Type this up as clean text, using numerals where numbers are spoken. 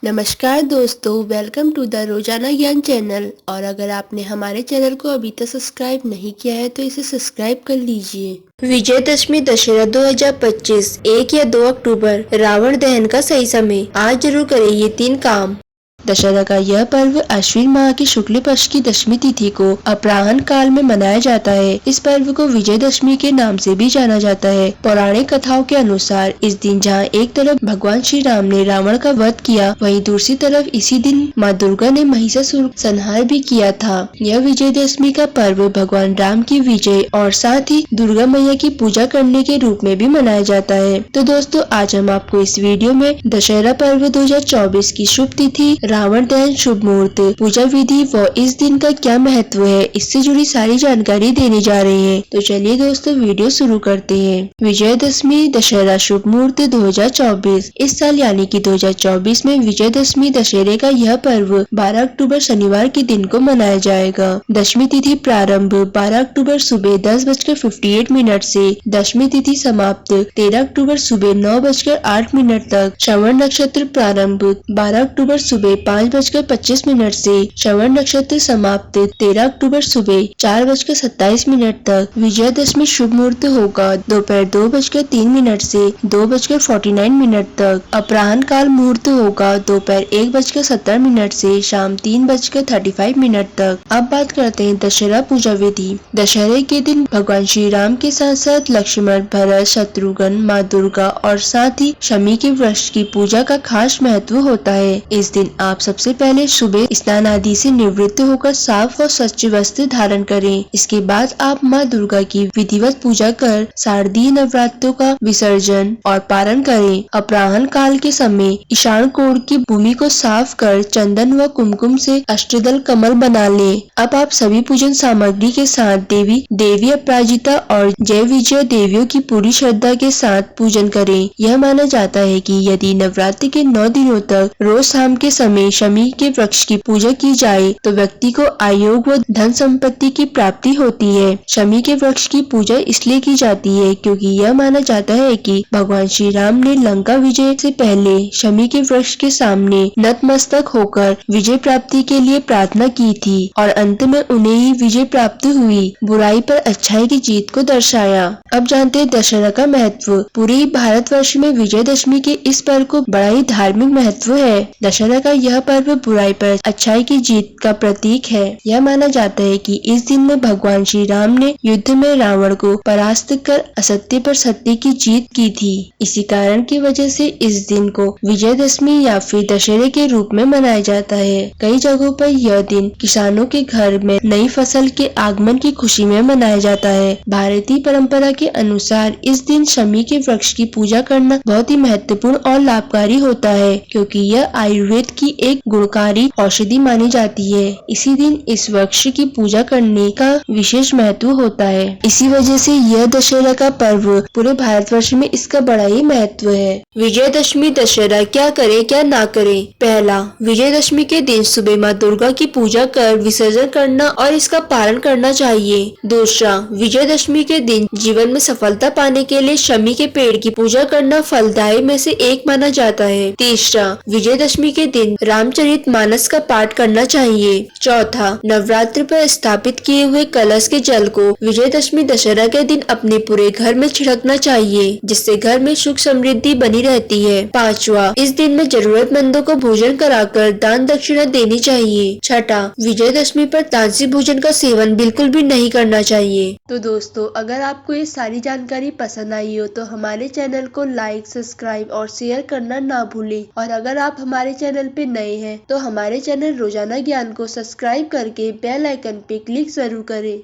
नमस्कार दोस्तों, welcome to the रोजाना ज्ञान चैनल। और अगर आपने हमारे चैनल को अभी तक सब्सक्राइब नहीं किया है तो इसे सब्सक्राइब कर लीजिए। विजयदशमी दशहरा 2025 1 या 2 अक्टूबर। रावण दहन का सही समय। आज जरूर करें ये 3 काम। दशहरा का यह पर्व अश्विन माह की शुक्ल पक्ष की दशमी तिथि को अपराह्न काल में मनाया जाता है। इस पर्व को विजयदशमी के नाम से भी जाना जाता है। पौराणिक कथाओं के अनुसार इस दिन जहाँ एक तरफ भगवान श्री राम ने रावण का वध किया, वहीं दूसरी तरफ इसी दिन माँ दुर्गा ने महिषासुर संहार भी किया था। यह विजयदशमी का पर्व भगवान राम की विजय और साथ ही दुर्गा मैया की पूजा करने के रूप में भी मनाया जाता है। तो दोस्तों, आज हम आपको इस वीडियो में दशहरा पर्व 2024 की शुभ तिथि, रावण दहन शुभ मुहूर्त, पूजा विधि व इस दिन का क्या महत्व है, इससे जुड़ी सारी जानकारी देने जा रहे हैं। तो चलिए दोस्तों, वीडियो शुरू करते हैं। विजयदशमी दशहरा शुभ मुहूर्त 2024। इस साल यानी कि 2024 में विजयदशमी दशहरे का यह पर्व 12 अक्टूबर शनिवार के दिन को मनाया जाएगा। दशमी तिथि प्रारंभ 12 अक्टूबर सुबह 10:58 से, दशमी तिथि समाप्त 13 अक्टूबर सुबह 9:08 तक। श्रवण नक्षत्र प्रारंभ 12 अक्टूबर सुबह 5:25 से, श्रवण नक्षत्र समाप्त 13 अक्टूबर सुबह 4:27 तक। विजयदशमी शुभ मुहूर्त होगा दोपहर 2:03 से 2:49 तक। अपराह्न काल मुहूर्त होगा दोपहर 1:17 से शाम 3:35 तक। अब बात करते हैं दशहरा पूजा विधि। दशहरे के दिन भगवान श्री राम के साथ साथ लक्ष्मण, भरत, शत्रुघ्न, माँ दुर्गा और साथ ही शमी के वृक्ष की पूजा का खास महत्व होता है। इस दिन आप सबसे पहले सुबह स्नान आदि से निवृत्त होकर साफ और स्वच्छ वस्त्र धारण करें। इसके बाद आप माँ दुर्गा की विधिवत पूजा कर शारदीय नवरात्रों का विसर्जन और पारण करें। अपराह्न काल के समय ईशान कोण की भूमि को साफ कर चंदन व कुमकुम से अष्टदल कमल बना लें। अब आप सभी पूजन सामग्री के साथ देवी अपराजिता और जय विजय देवियों की पूरी श्रद्धा के साथ पूजन करें। यह माना जाता है कि यदि नवरात्रि के 9 दिनों तक रोज शाम के समय शमी के वृक्ष की पूजा की जाए तो व्यक्ति को आयोग व धन संपत्ति की प्राप्ति होती है। शमी के वृक्ष की पूजा इसलिए की जाती है क्योंकि यह माना जाता है कि भगवान श्री राम ने लंका विजय से पहले शमी के वृक्ष के सामने नतमस्तक होकर विजय प्राप्ति के लिए प्रार्थना की थी और अंत में उन्हें ही विजय प्राप्त हुई, बुराई पर अच्छाई की जीत को दर्शाया। अब जानते हैं दशहरा का महत्व। पूरे भारतवर्ष में विजयदशमी के इस पर्व को बड़ा ही धार्मिक महत्व है। दशहरा का यह पर्व बुराई पर अच्छाई की जीत का प्रतीक है। यह माना जाता है कि इस दिन में भगवान श्री राम ने युद्ध में रावण को परास्त कर असत्य पर सत्य की जीत की थी। इसी कारण की वजह से इस दिन को विजयदशमी या फिर दशहरे के रूप में मनाया जाता है। कई जगहों पर यह दिन किसानों के घर में नई फसल के आगमन की खुशी में मनाया जाता है। भारतीय परंपरा के अनुसार इस दिन शमी के वृक्ष की पूजा करना बहुत ही महत्वपूर्ण और लाभकारी होता है क्योंकि यह आयुर्वेद की एक गुणकारी औषधि मानी जाती है। इसी दिन इस वृक्ष की पूजा करने का विशेष महत्व होता है। इसी वजह से यह दशहरा का पर्व पूरे भारतवर्ष में इसका बड़ा ही महत्व है। विजयदशमी दशहरा क्या करें क्या ना करें। पहला, विजयदशमी के दिन सुबह माँ दुर्गा की पूजा कर विसर्जन करना और इसका पालन करना चाहिए। दूसरा, विजयदशमी के दिन जीवन में सफलता पाने के लिए शमी के पेड़ की पूजा करना फलदायी में से एक माना जाता है। तीसरा, विजयदशमी के दिन रामचरित मानस का पाठ करना चाहिए। चौथा, नवरात्रि पर स्थापित किए हुए कलश के जल को विजयदशमी दशहरा के दिन अपने पूरे घर में छिड़कना चाहिए, जिससे घर में सुख समृद्धि बनी रहती है। पांचवा, इस दिन में जरूरतमंदों को भोजन कराकर दान दक्षिणा देनी चाहिए। छठा, विजयदशमी पर तामसिक भोजन का सेवन बिल्कुल भी नहीं करना चाहिए। तो दोस्तों, अगर आपको ये सारी जानकारी पसंद आई हो तो हमारे चैनल को लाइक, सब्सक्राइब और शेयर करना ना भूलें। और अगर आप हमारे चैनल पे नए हैं तो हमारे चैनल रोजाना ज्ञान को सब्सक्राइब करके बेल आइकन पे क्लिक जरूर करें।